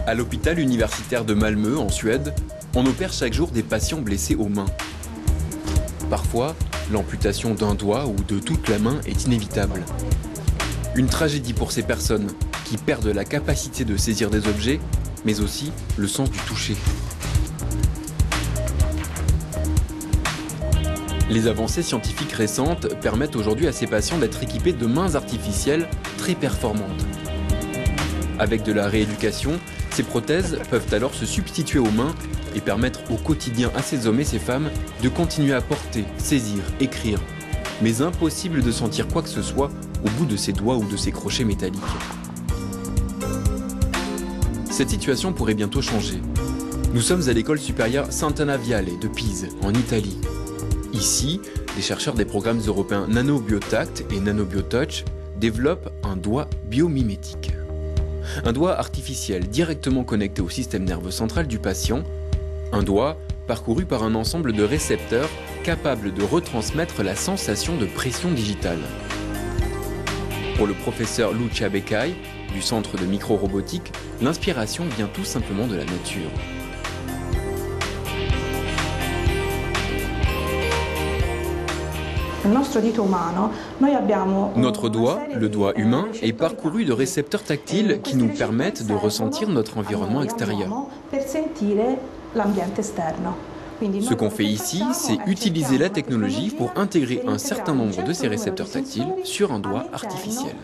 À l'hôpital universitaire de Malmö, en Suède, on opère chaque jour des patients blessés aux mains. Parfois, l'amputation d'un doigt ou de toute la main est inévitable. Une tragédie pour ces personnes qui perdent la capacité de saisir des objets, mais aussi le sens du toucher. Les avancées scientifiques récentes permettent aujourd'hui à ces patients d'être équipés de mains artificielles très performantes. Avec de la rééducation, ces prothèses peuvent alors se substituer aux mains et permettre au quotidien à ces hommes et ces femmes de continuer à porter, saisir, écrire. Mais impossible de sentir quoi que ce soit au bout de ses doigts ou de ses crochets métalliques. Cette situation pourrait bientôt changer. Nous sommes à l'école supérieure Sant'Anna Viale de Pise, en Italie. Ici, les chercheurs des programmes européens NanoBioTact et NanoBioTouch développent un doigt biomimétique. Un doigt artificiel directement connecté au système nerveux central du patient, un doigt parcouru par un ensemble de récepteurs capables de retransmettre la sensation de pression digitale. Pour le professeur Lucia Becai, du Centre de microrobotique, l'inspiration vient tout simplement de la nature. Notre doigt, le doigt humain, est parcouru de récepteurs tactiles qui nous permettent de ressentir notre environnement extérieur. Ce qu'on fait ici, c'est utiliser la technologie pour intégrer un certain nombre de ces récepteurs tactiles sur un doigt artificiel.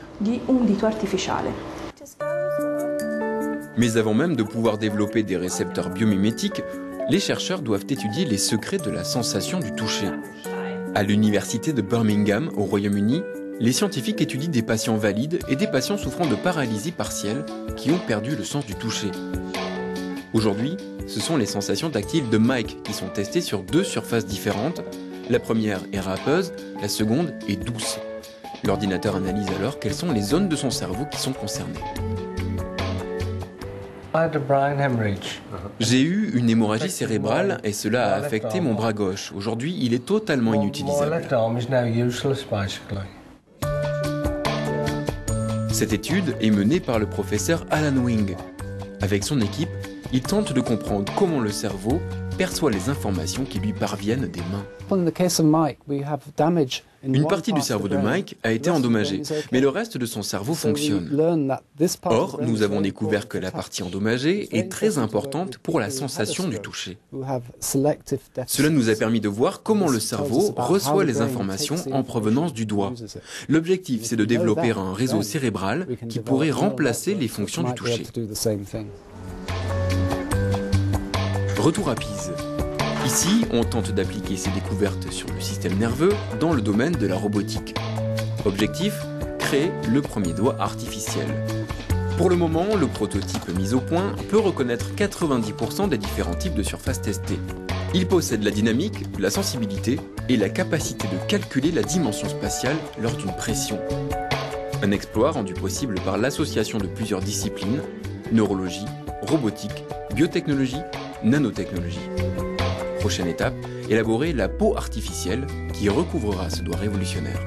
Mais avant même de pouvoir développer des récepteurs biomimétiques, les chercheurs doivent étudier les secrets de la sensation du toucher. À l'université de Birmingham, au Royaume-Uni, les scientifiques étudient des patients valides et des patients souffrant de paralysie partielle qui ont perdu le sens du toucher. Aujourd'hui, ce sont les sensations tactiles de Mike qui sont testées sur deux surfaces différentes. La première est râpeuse, la seconde est douce. L'ordinateur analyse alors quelles sont les zones de son cerveau qui sont concernées. J'ai eu une hémorragie cérébrale et cela a affecté mon bras gauche. Aujourd'hui, il est totalement inutilisable. Cette étude est menée par le professeur Alan Wing. Avec son équipe, il tente de comprendre comment le cerveau perçoit les informations qui lui parviennent des mains. Une partie du cerveau de Mike a été endommagée, mais le reste de son cerveau fonctionne. Or, nous avons découvert que la partie endommagée est très importante pour la sensation du toucher. Cela nous a permis de voir comment le cerveau reçoit les informations en provenance du doigt. L'objectif, c'est de développer un réseau cérébral qui pourrait remplacer les fonctions du toucher. Retour à Pise. Ici, on tente d'appliquer ces découvertes sur le système nerveux dans le domaine de la robotique. Objectif, créer le premier doigt artificiel. Pour le moment, le prototype mis au point peut reconnaître 90% des différents types de surfaces testées. Il possède la dynamique, la sensibilité et la capacité de calculer la dimension spatiale lors d'une pression. Un exploit rendu possible par l'association de plusieurs disciplines, neurologie, robotique, biotechnologie, nanotechnologie. Prochaine étape, élaborer la peau artificielle qui recouvrera ce doigt révolutionnaire.